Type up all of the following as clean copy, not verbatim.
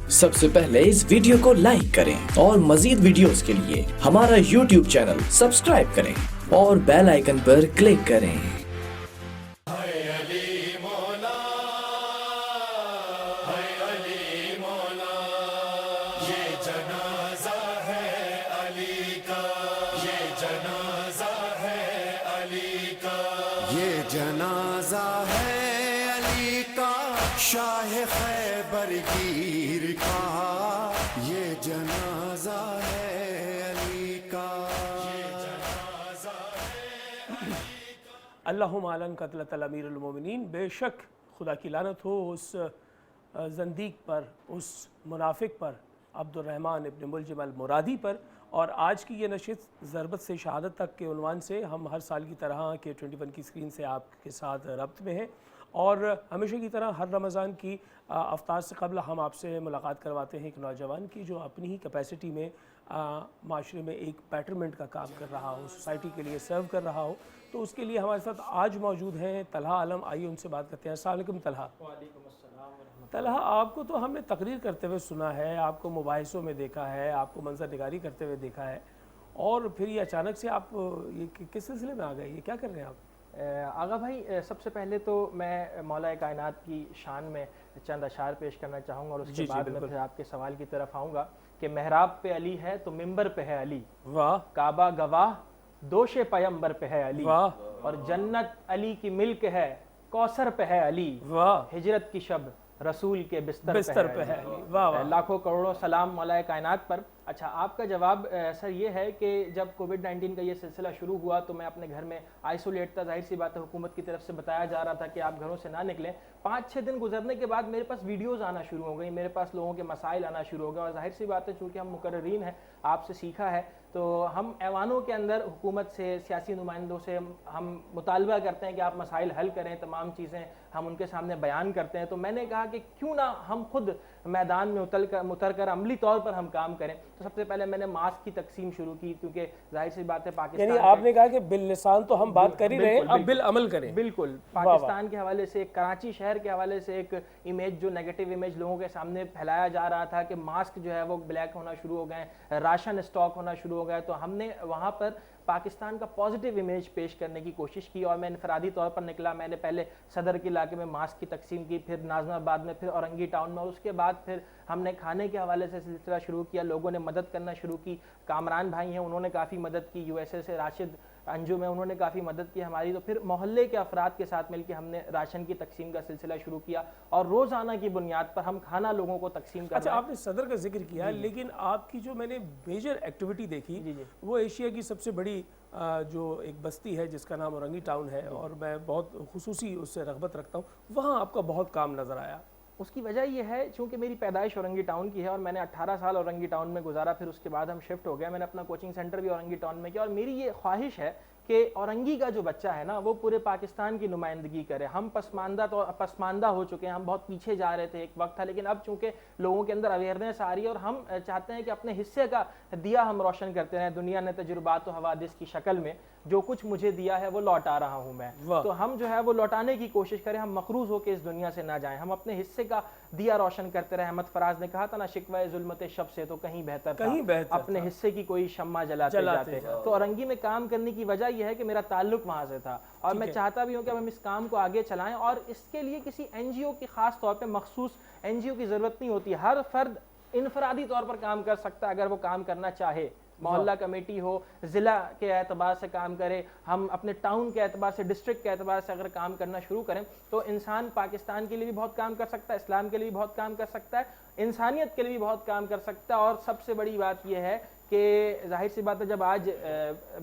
سب سے پہلے اس ویڈیو کو لائک کریں اور مزید ویڈیوز کے لیے ہمارا YouTube چینل سبسکرائب کریں اور بیل آئیکن پر کلک کریں۔ یہ جنازہ ہے علی کا شاہ خیبر گیر کا، یہ جنازہ ہے علی کا۔ اللہم اعلن قتلۃ الامیر المومنین، بے شک خدا کی لعنت ہو اس زندیق پر، اس منافق پر، عبد الرحمن ابن ملجم المرادی پر۔ اور آج کی یہ نشست ضربت سے شہادت تک کے عنوان سے ہم ہر سال کی طرح کے 21 کی اسکرین سے آپ کے ساتھ ربط میں ہیں، اور ہمیشہ کی طرح ہر رمضان کی افطار سے قبل ہم آپ سے ملاقات کرواتے ہیں ایک نوجوان کی جو اپنی ہی کیپیسٹی میں معاشرے میں ایک بیٹرمنٹ کا کام کر رہا ہو، سوسائٹی کے لیے سرو کر رہا ہو۔ تو اس کے لیے ہمارے ساتھ آج موجود ہیں طلحہ عالم۔ آئیے ان سے بات کرتے ہیں۔ السلام علیکم طلحہ۔ وعلیکم السلام ورحمۃ اللہ۔ طلحہ، آپ کو تو ہم نے تقریر کرتے ہوئے سنا ہے، آپ کو مباحثوں میں دیکھا ہے، آپ کو منظر نگاری کرتے ہوئے دیکھا ہے، اور پھر یہ اچانک سے آپ یہ کس سلسلے میں آ گئے؟ یہ کیا کر رہے ہیں آپ؟ آغا بھائی، سب سے پہلے تو میں مولا کائنات کی شان میں چند اشعار پیش کرنا چاہوں گا، اور اس کے بعد میں پھر آپ کے سوال کی طرف آؤں گا کہ محراب پہ علی ہے تو ممبر پہ ہے علی، واہ، کعبہ گواہ دوش پیمبر پہ ہے علی، واہ، اور جنت علی کی ملک ہے، کوثر پہ ہے علی، واہ، ہجرت کی شب رسول کے بستر پہ ہے علی۔ واہ واہ، لاکھوں کروڑوں سلام مولا کائنات پر۔ اچھا، آپ کا جواب سر یہ ہے کہ جب کووڈ-19 کا یہ سلسلہ شروع ہوا تو میں اپنے گھر میں آئسولیٹ تھا، ظاہر سی بات ہے حکومت کی طرف سے بتایا جا رہا تھا کہ آپ گھروں سے نہ نکلیں۔ 5-6 دن گزرنے کے بعد میرے پاس ویڈیوز آنا شروع ہو گئی، میرے پاس لوگوں کے مسائل آنا شروع ہو گئے، اور ظاہر سی بات ہے چونکہ ہم مقررین ہیں، آپ سے سیکھا ہے، تو ہم ایوانوں کے اندر حکومت سے، سیاسی نمائندوں سے ہم مطالبہ کرتے ہیں کہ آپ مسائل حل کریں، تمام چیزیں ہم ان کے سامنے بیان کرتے ہیں۔ تو میں نے کہا کہ کیوں نہ ہم خود میدان میں اتر کر عملی طور پر ہم کام کریں۔ تو سب سے پہلے میں نے ماسک کی تقسیم شروع کی، کیونکہ ظاہر سی بات ہے پاکستان، یعنی آپ نے کہا کہ باللسان تو ہم بات کر ہی رہے ہیں، اب بالعمل کریں۔ بالکل، پاکستان کے حوالے سے، کراچی شہر کے حوالے سے ایک امیج، جو نیگیٹو امیج لوگوں کے سامنے پھیلایا جا رہا تھا کہ ماسک جو ہے وہ بلیک ہونا شروع ہو گئے، راشن اسٹاک ہونا شروع ہو گئے، تو ہم نے وہاں پر پاکستان کا پازیٹیو امیج پیش کرنے کی کوشش کی، اور میں انفرادی طور پر نکلا۔ میں نے پہلے صدر کے علاقے میں ماسک کی تقسیم کی، پھر ناظم آباد میں، پھر اورنگی ٹاؤن میں، اور اس کے بعد پھر ہم نے کھانے کے حوالے سے سلسلہ شروع کیا، لوگوں نے مدد کرنا شروع کی۔ کامران بھائی ہیں، انہوں نے کافی مدد کی، USA سے راشد انجم ہے، انہوں نے کافی مدد کی ہماری۔ تو پھر محلے کے افراد کے ساتھ مل کے ہم نے راشن کی تقسیم کا سلسلہ شروع کیا، اور روزانہ کی بنیاد پر ہم کھانا لوگوں کو تقسیم کرنا۔ اچھا، آپ نے صدر کا ذکر کیا، لیکن آپ کی جو میں نے میجر ایکٹیویٹی دیکھی وہ ایشیا کی سب سے بڑی جو ایک بستی ہے جس کا نام اورنگی ٹاؤن ہے، اور میں بہت خصوصی اس سے رغبت رکھتا ہوں، وہاں آپ کا بہت کام نظر آیا۔ اس کی وجہ یہ ہے چونکہ میری پیدائش اورنگی ٹاؤن کی ہے، اور میں نے 18 سال اورنگی ٹاؤن میں گزارا، پھر اس کے بعد ہم شفٹ ہو گئے، میں نے اپنا کوچنگ سینٹر بھی اورنگی ٹاؤن میں کیا، اور میری یہ خواہش ہے کہ اورنگی کا جو بچہ ہے نا وہ پورے پاکستان کی نمائندگی کرے۔ ہم پسماندہ ہو چکے ہیں، ہم بہت پیچھے جا رہے تھے ایک وقت تھا، لیکن اب چونکہ لوگوں کے اندر اویئرنیس آ رہی ہے، اور ہم چاہتے ہیں کہ اپنے حصے کا دیا ہم روشن کرتے رہیں۔ دنیا نے تجربات و حوادث کی شکل میں جو کچھ مجھے دیا ہے وہ لوٹا رہا ہوں میں، تو ہم جو ہے وہ لوٹانے کی کوشش کریں، ہم مقروض ہو کے اس دنیا سے نہ جائیں، ہم اپنے حصے کا دیا روشن کرتے رہیں۔ احمد فراز نے کہا تھا نا، شکوہ ظلمت شب سے تو کہیں بہتر تھا اپنے حصے کی کوئی شمع جلاتے جاتے۔ تو اورنگی میں کام کرنے کی وجہ یہ ہے کہ میرا تعلق وہاں سے تھا، اور میں چاہتا بھی ہوں کہ اب ہم اس کام کو آگے چلائیں، اور اس کے لیے کسی NGO کی، خاص طور پہ مخصوص NGO کی ضرورت نہیں ہوتی، ہر فرد انفرادی طور پر کام کر سکتا ہے اگر وہ کام کرنا چاہے۔ محلہ کمیٹی ہو، ضلع کے اعتبار سے کام کرے، ہم اپنے ٹاؤن کے اعتبار سے، ڈسٹرکٹ کے اعتبار سے اگر کام کرنا شروع کریں تو انسان پاکستان کے لیے بھی بہت کام کر سکتا ہے، اسلام کے لیے بھی بہت کام کر سکتا ہے، انسانیت کے لیے بھی بہت کام کر سکتا ہے۔ اور سب سے بڑی بات یہ ہے کہ ظاہر سی بات ہے جب آج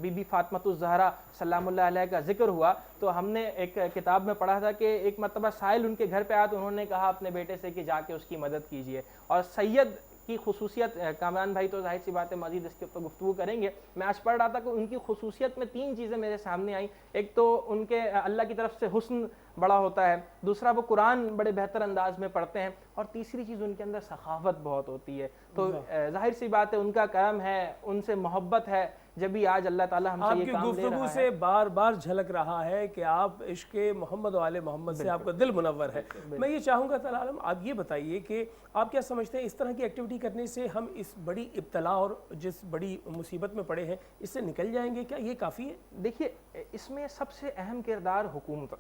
بی بی فاطمۃ الزہرا سلام اللہ علیہ کا ذکر ہوا تو ہم نے ایک کتاب میں پڑھا تھا کہ ایک مرتبہ سائل ان کے گھر پہ آیا تو انہوں نے کہا اپنے بیٹے سے کہ جا کے اس کی مدد کیجئے۔ اور سید کی خصوصیت، کامران بھائی تو ظاہر سی بات ہے مزید اس کے اوپر گفتگو کریں گے، میں آج پڑھ رہا تھا کہ ان کی خصوصیت میں 3 چیزیں میرے سامنے آئیں۔ ایک تو ان کے اللہ کی طرف سے حسن بڑا ہوتا ہے، دوسرا وہ قرآن بڑے بہتر انداز میں پڑھتے ہیں، اور تیسری چیز ان کے اندر سخاوت بہت ہوتی ہے۔ تو ظاہر سی بات ہے ان کا کرم ہے، ان سے محبت ہے جب بھی آج اللہ تعالیٰ ہم سے آپ یہ کی کام لے گفتگو رہا سے بار بار جھلک رہا ہے کہ آپ عشق محمد و آل محمد سے آپ کا دل منور ہے. میں یہ چاہوں گا طلال عالم آپ یہ بتائیے کہ آپ کیا سمجھتے ہیں اس طرح کی ایکٹیویٹی کرنے سے ہم اس بڑی ابتلا اور جس بڑی مصیبت میں پڑے ہیں اس سے نکل جائیں گے؟ کیا یہ کافی ہے؟ دیکھیے اس میں سب سے اہم کردار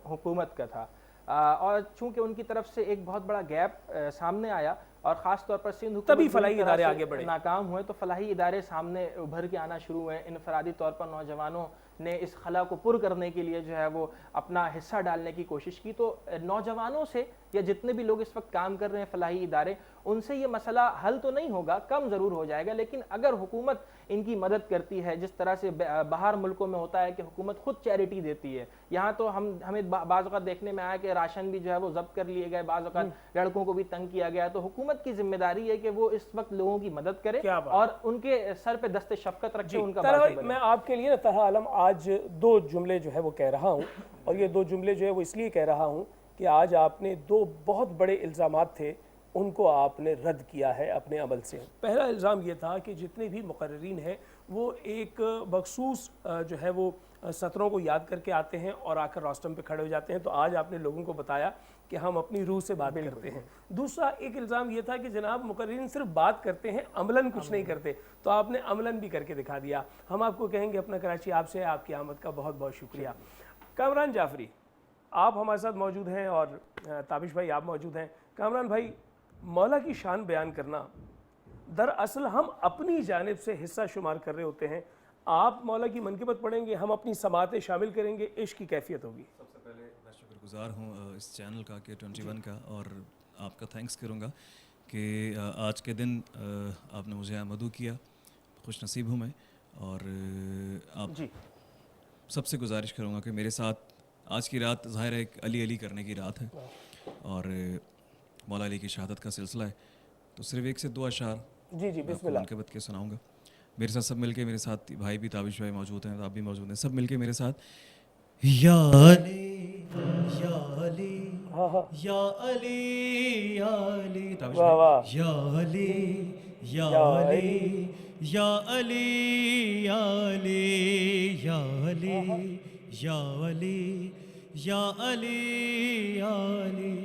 حکومت کا تھا، اور چونکہ ان کی طرف سے ایک بہت بڑا گیپ سامنے آیا اور خاص طور پر سندھ حکومت تبھی پوری فلاحی طرح ادارے سے آگے بڑھے، ناکام ہوئے تو فلاحی ادارے سامنے ابھر کے آنا شروع ہوئے. انفرادی طور پر نوجوانوں نے اس خلا کو پر کرنے کے لیے جو ہے وہ اپنا حصہ ڈالنے کی کوشش کی. تو نوجوانوں سے یا جتنے بھی لوگ اس وقت کام کر رہے ہیں فلاحی ادارے، ان سے یہ مسئلہ حل تو نہیں ہوگا، کم ضرور ہو جائے گا، لیکن اگر حکومت ان کی مدد کرتی ہے، جس طرح سے باہر ملکوں میں ہوتا ہے کہ حکومت خود چیریٹی دیتی ہے، یہاں تو ہمیں بعض اوقات دیکھنے میں آیا کہ راشن بھی جو ہے وہ ضبط کر لیے گئے، بعض اوقات لڑکوں کو بھی تنگ کیا گیا. تو حکومت کی ذمہ داری ہے کہ وہ اس وقت لوگوں کی مدد کرے اور ان کے سر پہ دست شفقت رکھے، ان کا باعث بنے. میں آپ کے لیے طلحہ عالم آج دو جملے جو ہے وہ کہہ رہا ہوں، اور یہ دو جملے جو ہے وہ اس لیے کہہ رہا ہوں کہ آج آپ نے دو بہت بڑے الزامات تھے ان کو آپ نے رد کیا ہے اپنے عمل سے. پہلا الزام یہ تھا کہ جتنے بھی مقررین ہیں وہ ایک مخصوص جو ہے وہ سطروں کو یاد کر کے آتے ہیں اور آ کر روسٹم پہ کھڑے ہو جاتے ہیں. تو آج آپ نے لوگوں کو بتایا کہ ہم اپنی روح سے بات کرتے ہیں. دوسرا ایک الزام یہ تھا کہ جناب مقررین صرف بات کرتے ہیں، عملاً کچھ نہیں کرتے. تو آپ نے عملاً بھی کر کے دکھا دیا. ہم آپ کو کہیں گے اپنا کراچی آپ سے. آپ کی آمد کا بہت بہت شکریہ. کامران جعفری آپ ہمارے ساتھ موجود ہیں اور تابش بھائی آپ موجود ہیں. کامران بھائی، مولا کی شان بیان کرنا دراصل ہم اپنی جانب سے حصہ شمار کر رہے ہوتے ہیں. آپ مولا کی منقبت پڑھیں گے، ہم اپنی سماعتیں شامل کریں گے، عشق کی کیفیت ہوگی. سب سے پہلے میں شکر گزار ہوں اس چینل کا کہ 21 کا، اور آپ کا تھینکس کروں گا کہ آج کے دن آپ نے مجھے مدعو کیا. خوش نصیب ہوں میں، اور آپ سب سے گزارش کروں گا کہ میرے ساتھ آج کی رات ظاہر ہے ایک علی علی کرنے کی رات ہے اور مولا علی کی شہادت کا سلسلہ ہے. تو صرف ایک سے دو اشعار بسم اللہ منقبت کے سناؤں گا. میرے ساتھ سب مل کے، میرے ساتھ بھائی بھی تابش بھائی موجود ہیں، آپ بھی موجود ہیں، سب مل کے میرے ساتھ یا علی یا علی یا علی یا علی، تابش بھائی یا علی یا علی یا علی یا علی یا علی یا علی یا علی یا علی.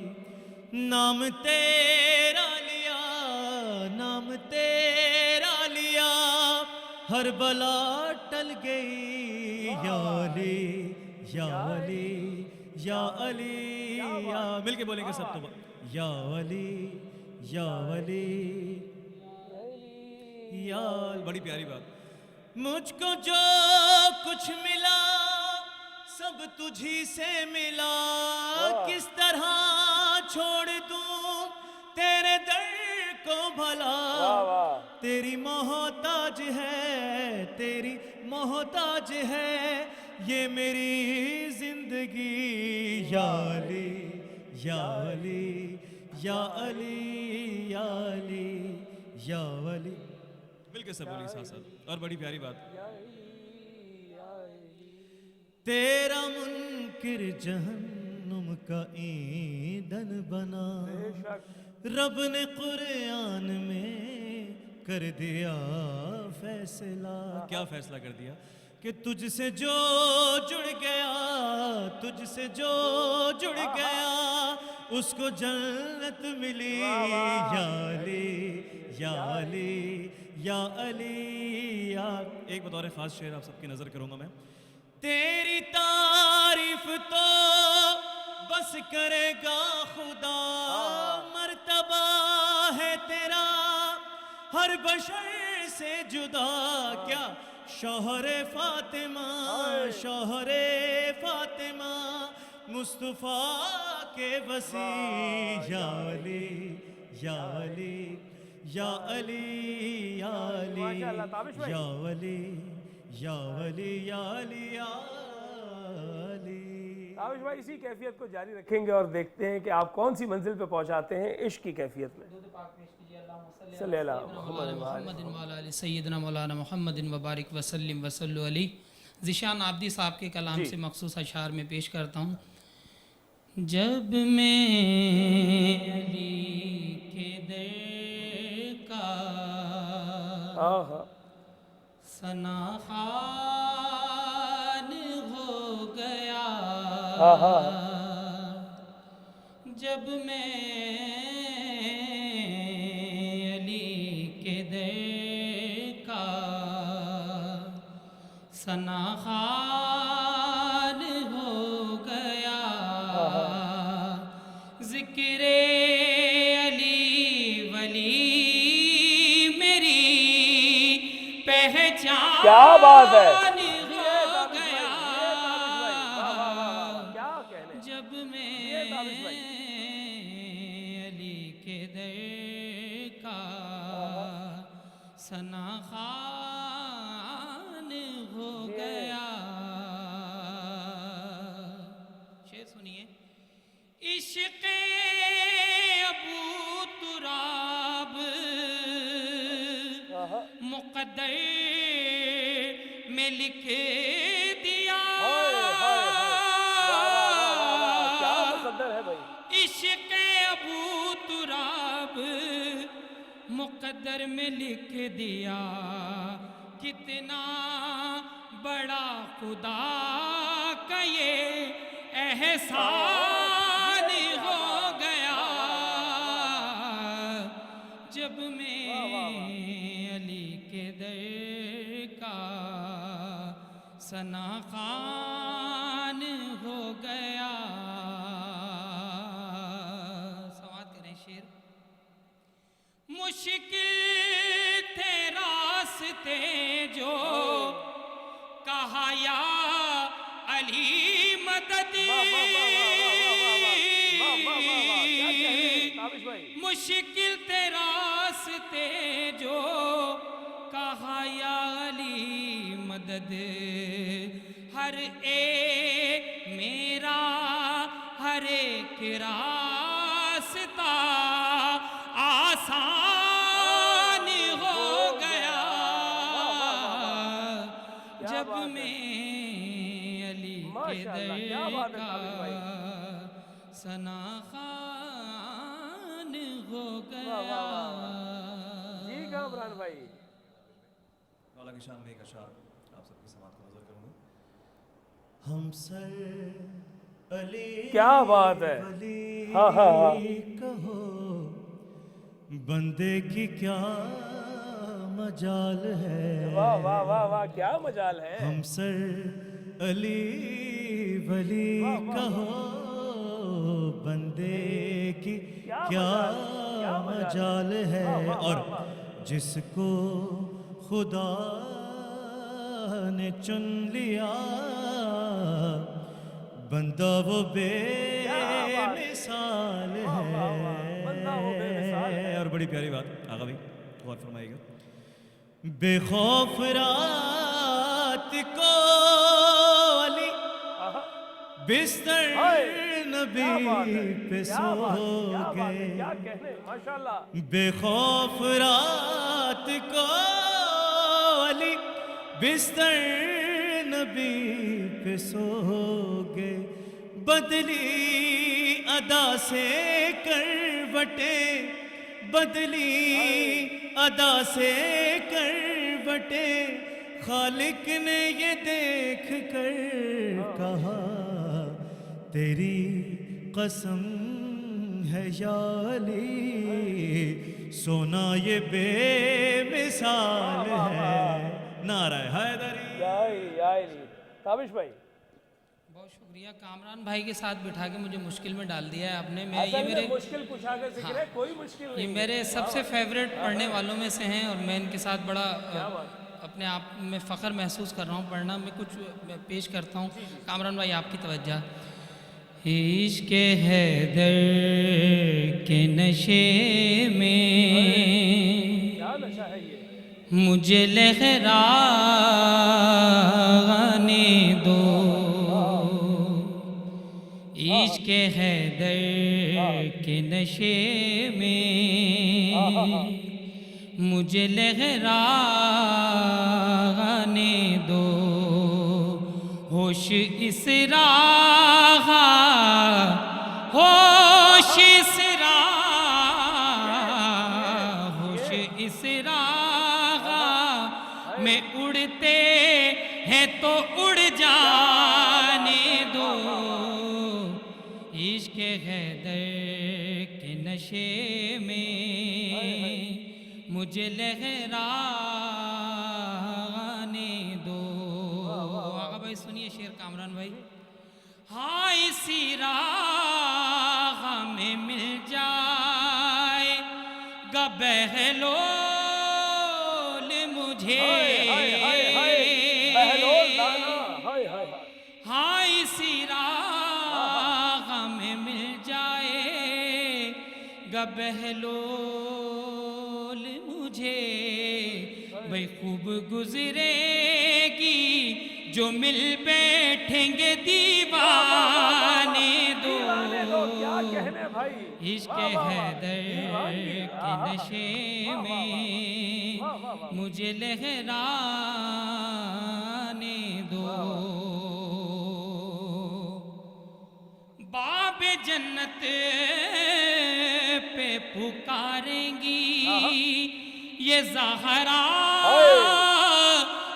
نام تیرا لیا، نام تیرا لیا، ہر بلا ٹل گئی یا علی یا علی یا علی یا. مل کے بولیں گے سب تو یا علی یا علی یا. بڑی پیاری بات. مجھ کو جو کچھ ملا سب تجھی سے ملا، کس طرح چھوڑ دوں تیرے در کو بھلا. تیری محتاج ہے، تیری محتاج ہے یہ میری زندگی یا علی یا علی یا علی یا علی یا علی. مل کے سب بولی ساتھ ساتھ. اور بڑی پیاری بات. تیرا منکر جہنم کا ایندھن بنا، رب نے قرآن میں کر دیا فیصلہ. کیا فیصلہ کر دیا؟ کہ تجھ سے جو جڑ گیا، تجھ سے جو جڑ گیا اس کو جنت ملی یا علی یا علی یا علی یا. ایک بطور خاص شعر آپ سب کی نظر کروں گا میں. تیری تعریف تو بس کرے گا خدا، مرتبہ ہے تیرا ہر بشر سے جدا. کیا شوہر فاطمہ، شوہر فاطمہ مصطفیٰ کے وسیع یا علی یا علی یا علی یا علی یا علی یا علی یا علی یا علی. تابش بھائی اسی کیفیت کو جاری رکھیں گے اور دیکھتے ہیں کہ آپ کون سی منزل پہ پہنچاتے ہیں عشق کی کیفیت میں. صلی اللہ محمد وعلی سیدنا مولانا محمد وبارک وسلم وصلو علیہ. ذیشان عابدی صاحب کے کلام سے مخصوص اشعار میں پیش کرتا ہوں. جب میں علی کے در کا ثنا خوان ہو گیا جب میں علی کے در کا ثنا خوان ہو گیا ذکر علی ولی میری پہچان کیا بات ہے ہو گیا کیا کہنے جب میں علی کے در کا ثنا خوان ہو گیا شعر سنیے عشق ابو تراب مقدر میں لکھ دیا کیا مقدر ہے بھائی عشق ابو تراب مقدر میں لکھ دیا کتنا بڑا خدا کا یہ احسان ہو گیا جب میں علی کے در کا ثنا خوان ہو گیا سماعت کریں شعر مشکل تھے راستے جو کہا یا علی مدد مشکل تھے راستے جو کہا یا علی مدد ہر ایک میرا ہر ایک راستہ آسان ہو گیا جب میں علی کے در کا ثنا خوان ہو گیا جی کامران بھائی مولا کی شان میں ایک اشعار آپ سب کی سماعت کو نظر کروں گا ہم سر علی کیا بات ہے ولی ہاں ہاں ہاں کہو بندے کی کیا مجال ہے واہ واہ واہ واہ کیا مجال ہے ہم سر علی ولی کہو بندے کی کیا مجال ہے اور جس کو خدا نے چن لیا بندہ وہ بے مثال ہے اور بڑی پیاری بات آقا بھی غور فرمائیے گا بے خوف رات کو علی بستر نبی پہ سو گئے کیا کہنے ماشاءاللہ بے خوف رات کو علی بستر نبی پہ سو گئے بدلی ادا سے کروٹیں بدلی ادا سے کروٹیں خالق نے یہ دیکھ کر کہا تیری قسم ہے یا علی سونا یہ بے مثال ہے نعرہ حیدری تابش بھائی بہت شکریہ کامران بھائی کے ساتھ بٹھا کے مجھے مشکل میں ڈال دیا ہے آپ نے یہ اصل میں میرے مشکل کچھا کے ذکر ہے کوئی مشکل یہ نہیں میرے سب سے فیوریٹ پڑھنے والوں میں سے ہیں اور میں ان کے ساتھ بڑا اپنے آپ میں فخر محسوس کر رہا ہوں پڑھنا میں کچھ پیش کرتا ہوں کامران بھائی آپ کی توجہ عشق حیدر کے نشے میں کیا نشہ ہے یہ مجھے لہرانے دو عشق حیدر کے نشے میں مجھے لہرانے دو ہوش اس راہ ہوش اس راہ ہوش اس راہ میں اڑتے ہیں تو اڑ جانے دو، عشق حیدر کے نشے میں مجھے لہرانے دو۔ آقا بھائی سنیے شعر کامران بھائی۔ ہاں اسی راہ میں مل جائے گا بہلول مجھے، ہاں اسی راہ میں مل جائے گا بہلول مجھے، بھئی خوب گزرے گی جو مل بیٹھیں گے دیوانے دو، عشق حیدر کے نشے میں مجھے لہرانے دو۔ باب جنت پہ پکاریں گی یہ زہرا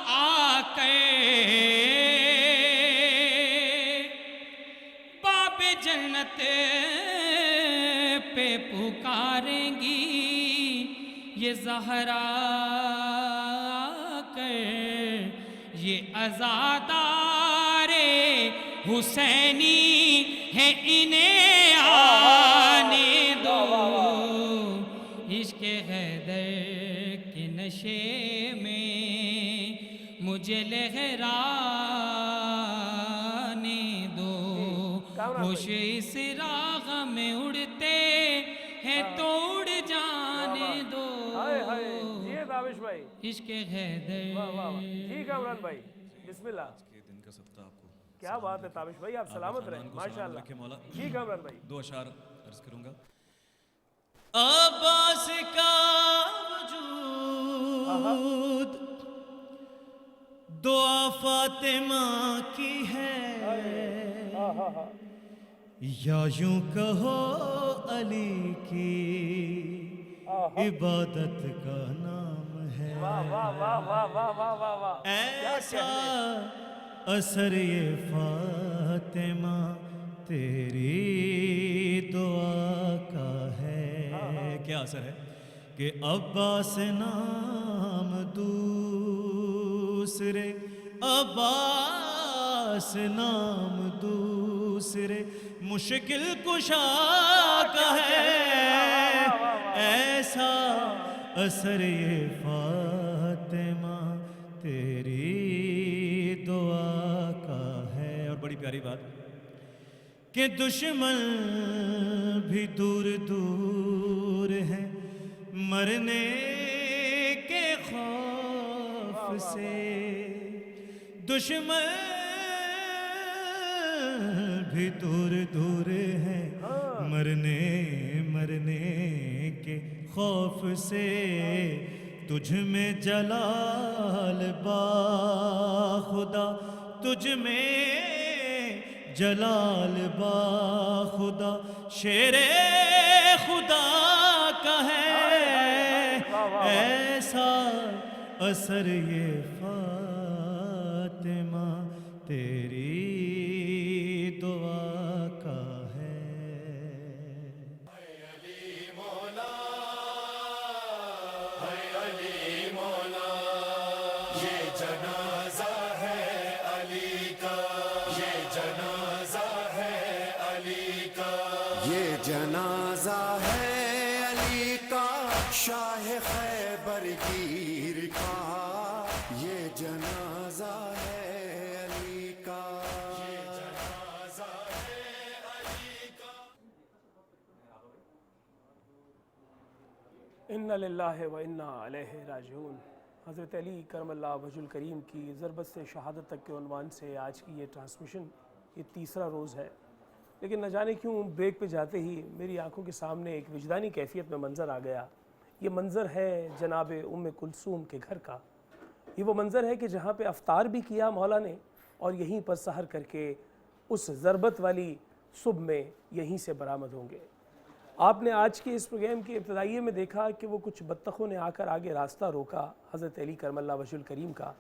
آ کے، باب جنت پہ پکاریں گی یہ زہرا کر، یہ عزادار حسینی ہے انہیں آنے دو، عشق حیدر کے نشے میں مجھے لہرانے دو، ہوش اس راہ میں اڑتے ہیں تو اڑ جانے دو، جی تابش بھائی، عشق حیدر۔ جی کامران بھائی بسم اللہ، کے دن کا صدقہ آپ کو، کیا بات ہے تابش بھائی، آپ سلامت رہیں ماشاءاللہ۔ مولا جی کامران بھائی، دو اشعار عرض کروں گا۔ عباس کا وجود دعا فاطمہ کی ہے، یا یوں کہو علی کی عبادت کا نام ہے، ایسا اثر یہ فاطمہ تیری دعا کا ہے۔ کیا اثر ہے کہ عباس نام دوسرے، عباس نام دوسرے مشکل کشا کا ہے، ایسا اثر یہ فاطمہ تیری دعا کا ہے۔ اور بڑی پیاری بات کہ دشمن بھی دور دور ہیں مرنے کے خوف سے، دشمن بھی دور دور ہیں مرنے کے خوف سے، تجھ میں جلال با خدا، تجھ میں جلال با خدا شیر خدا کا ہے، ایسا اثر یہ فاطمہ تیری دعا کا ہے۔ یہ جنازہ ہے علی کا، یہ جنازہ ہے علی کا، یہ جنازہ ہے علی کا، شاہ خیبر گیر کا، یہ جنازہ ہے علی کا، یہ جنازہ ہے علی کا۔ اِنَّ لِلَّهِ وَإِنَّا عَلَيْهِ راجعون۔ حضرت علی کرم اللہ وجہ الکریم کی ضربت سے شہادت تک کے عنوان سے آج کی یہ ٹرانسمیشن یہ تیسرا روز ہے، لیکن نہ جانے کیوں بریک پہ جاتے ہی میری آنکھوں کے سامنے ایک وجدانی کیفیت میں منظر آ گیا۔ یہ منظر ہے جناب ام کلثوم کے گھر کا، یہ وہ منظر ہے کہ جہاں پہ افطار بھی کیا مولا نے اور یہیں پر سحر کر کے اس ضربت والی صبح میں یہیں سے برآمد ہوں گے۔ آپ نے آج کے اس پروگرام کے ابتدائیے میں دیکھا کہ وہ کچھ بطخوں نے آ کر آگے راستہ روکا حضرت علی کرم اللہ وجہ الکریم کا،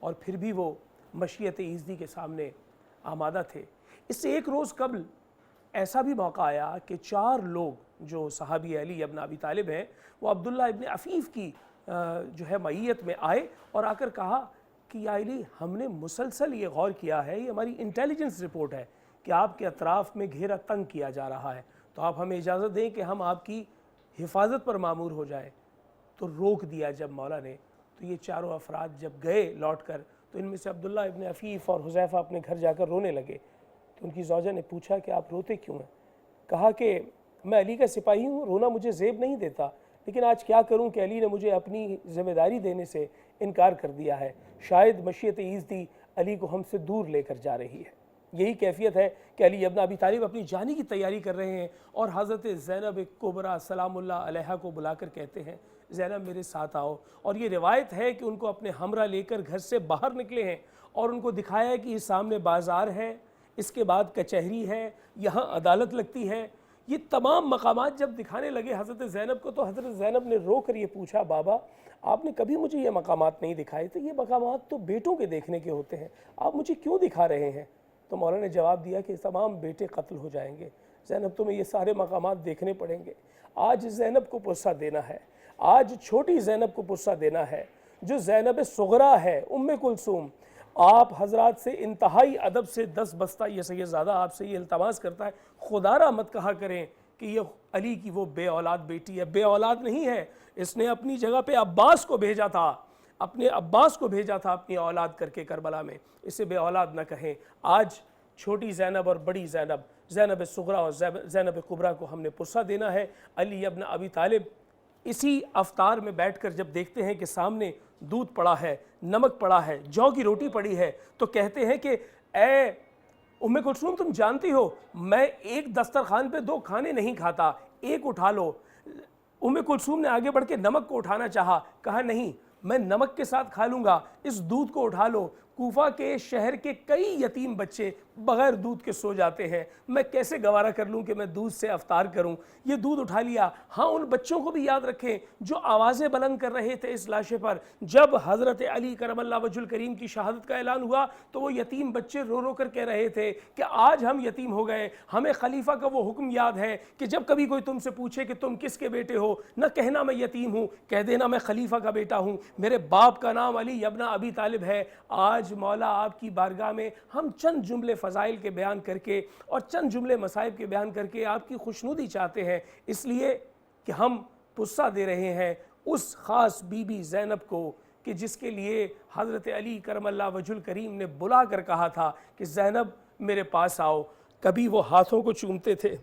اور پھر بھی وہ مشیت ایزدی کے سامنے آمادہ تھے۔ اس سے ایک روز قبل ایسا بھی موقع آیا کہ 4 لوگ جو صحابی علی ابن ابی طالب ہیں وہ عبداللہ ابن عفیف کی جو ہے معیت میں آئے اور آ کر کہا کہ یا علی، ہم نے مسلسل یہ غور کیا ہے، یہ ہماری انٹیلیجنس رپورٹ ہے کہ آپ کے اطراف میں گھیرا تنگ کیا جا رہا ہے، تو آپ ہمیں اجازت دیں کہ ہم آپ کی حفاظت پر مامور ہو جائیں۔ تو روک دیا جب مولا نے، تو یہ 4 افراد جب گئے لوٹ کر، تو ان میں سے عبداللہ ابن عفیف اور حذیفہ اپنے گھر جا کر رونے لگے۔ تو ان کی زوجہ نے پوچھا کہ آپ روتے کیوں ہیں؟ کہا کہ میں علی کا سپاہی ہوں، رونا مجھے زیب نہیں دیتا، لیکن آج کیا کروں کہ علی نے مجھے اپنی ذمہ داری دینے سے انکار کر دیا ہے، شاید مشیت ایزدی علی کو ہم سے دور لے کر جا رہی ہے۔ یہی کیفیت ہے کہ علی ابن ابی طالب اپنی جانے کی تیاری کر رہے ہیں اور حضرت زینب کبریٰ سلام اللہ علیہا کو بلا کر کہتے ہیں زینب میرے ساتھ آؤ، اور یہ روایت ہے کہ ان کو اپنے ہمراہ لے کر گھر سے باہر نکلے ہیں اور ان کو دکھایا ہے کہ اس سامنے بازار ہے، اس کے بعد کچہری ہے، یہاں عدالت لگتی ہے۔ یہ تمام مقامات جب دکھانے لگے حضرت زینب کو، تو حضرت زینب نے رو کر یہ پوچھا بابا آپ نے کبھی مجھے یہ مقامات نہیں دکھائے تھے، یہ مقامات تو بیٹوں کے دیکھنے کے ہوتے ہیں، آپ مجھے کیوں دکھا رہے ہیں؟ تو مولا نے جواب دیا کہ تمام بیٹے قتل ہو جائیں گے زینب، تمہیں یہ سارے مقامات دیکھنے پڑیں گے۔ آج زینب کو پرسہ دینا ہے، آج چھوٹی زینب کو پرسہ دینا ہے جو زینب صغریٰ ہے، ام کلثوم۔ آپ حضرات سے انتہائی ادب سے 10 بستہ یہ سید زادہ آپ سے یہ التماس کرتا ہے، خدا را مت کہا کریں کہ یہ علی کی وہ بے اولاد بیٹی ہے، بے اولاد نہیں ہے، اس نے اپنی جگہ پہ عباس کو بھیجا تھا، اپنے عباس کو بھیجا تھا اپنی اولاد کر کے کربلا میں، اسے بے اولاد نہ کہیں۔ آج چھوٹی زینب اور بڑی زینب، زینب صغریٰ اور زینب کبریٰ کو ہم نے پرسہ دینا ہے۔ علی ابن ابی طالب اسی افطار میں بیٹھ کر جب دیکھتے ہیں کہ سامنے دودھ پڑا ہے، نمک پڑا ہے، جو کی روٹی پڑی ہے، تو کہتے ہیں کہ اے ام کلثوم تم جانتی ہو میں ایک دسترخوان پہ 2 کھانے نہیں کھاتا، ایک اٹھا لو۔ ام کلثوم نے آگے بڑھ کے نمک کو اٹھانا چاہا، کہا نہیں میں نمک کے ساتھ کھا لوں گا، اس دودھ کو اٹھا لو۔ کوفہ کے شہر کے کئی یتیم بچے بغیر دودھ کے سو جاتے ہیں، میں کیسے گوارا کر لوں کہ میں دودھ سے افطار کروں؟ یہ دودھ اٹھا لیا۔ ہاں ان بچوں کو بھی یاد رکھیں جو آوازیں بلند کر رہے تھے اس لاشے پر۔ جب حضرت علی کرم اللہ وجہ الکریم کی شہادت کا اعلان ہوا تو وہ یتیم بچے رو رو کر کہہ رہے تھے کہ آج ہم یتیم ہو گئے، ہمیں خلیفہ کا وہ حکم یاد ہے کہ جب کبھی کوئی تم سے پوچھے کہ تم کس کے بیٹے ہو، نہ کہنا میں یتیم ہوں، کہہ دینا میں خلیفہ کا بیٹا ہوں، میرے باپ کا نام علی ابن ابی طالب ہے۔ آج مولا آپ کی بارگاہ میں ہم چند جملے فضائل کے بیان کر کے اور چند جملے مصائب کے بیان کر کے آپ کی خوشنودی چاہتے ہیں، اس لیے کہ ہم پرسہ دے رہے ہیں اس خاص بی بی زینب کو کہ جس کے لیے حضرت علی کرم اللہ وجہ الکریم نے بلا کر کہا تھا کہ زینب میرے پاس آؤ۔ کبھی وہ ہاتھوں کو چومتے تھے،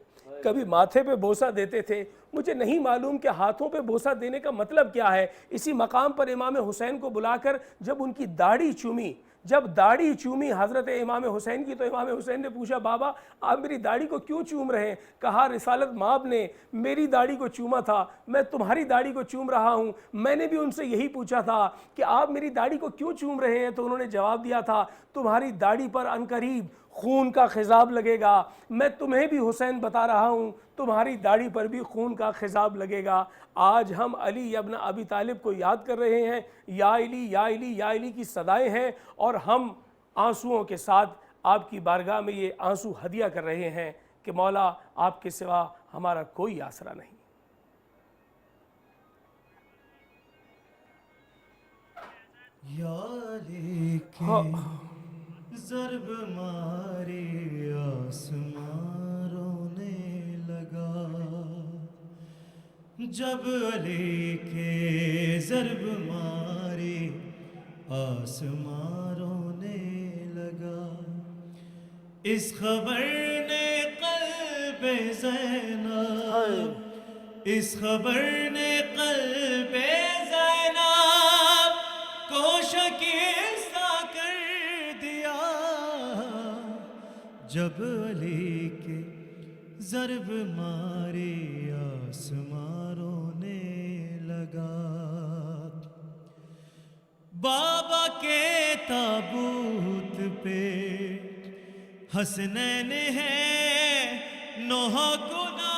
کبھی ماتھے پہ بوسہ دیتے تھے، مجھے نہیں معلوم کہ ہاتھوں پہ بوسہ دینے کا مطلب کیا ہے۔ اسی مقام پر امام حسین کو بلا کر جب ان کی داڑھی چومی، جب داڑھی چومی حضرت امام حسین کی، تو امام حسین نے پوچھا بابا آپ میری داڑھی کو کیوں چوم رہے ہیں؟ کہا رسالت مآب نے میری داڑھی کو چوما تھا، میں تمہاری داڑھی کو چوم رہا ہوں۔ میں نے بھی ان سے یہی پوچھا تھا کہ آپ میری داڑھی کو کیوں چوم رہے ہیں، تو انہوں نے جواب دیا تھا تمہاری داڑھی پر عنقریب خون کا خضاب لگے گا۔ میں تمہیں بھی حسین بتا رہا ہوں تمہاری داڑھی پر بھی خون کا خضاب لگے گا۔ آج ہم علی ابن ابی طالب کو یاد کر رہے ہیں، یا علی یا علی یا علی کی صدائیں ہیں، اور ہم آنسوؤں کے ساتھ آپ کی بارگاہ میں یہ آنسو ہدیہ کر رہے ہیں کہ مولا آپ کے سوا ہمارا کوئی آسرا نہیں۔ یا علی کے ضرب ماری آسمان رونے لگا، جب علی کے ضرب ماری آسمان رونے لگا، اس خبر نے قلب زینب، اس خبر نے قلب زینب کو شکستہ کر دیا، جب علی کے ضرب ماری آسمان رونے لگا۔ بابا کے تابوت پہ حسنین ہے 9 گنا،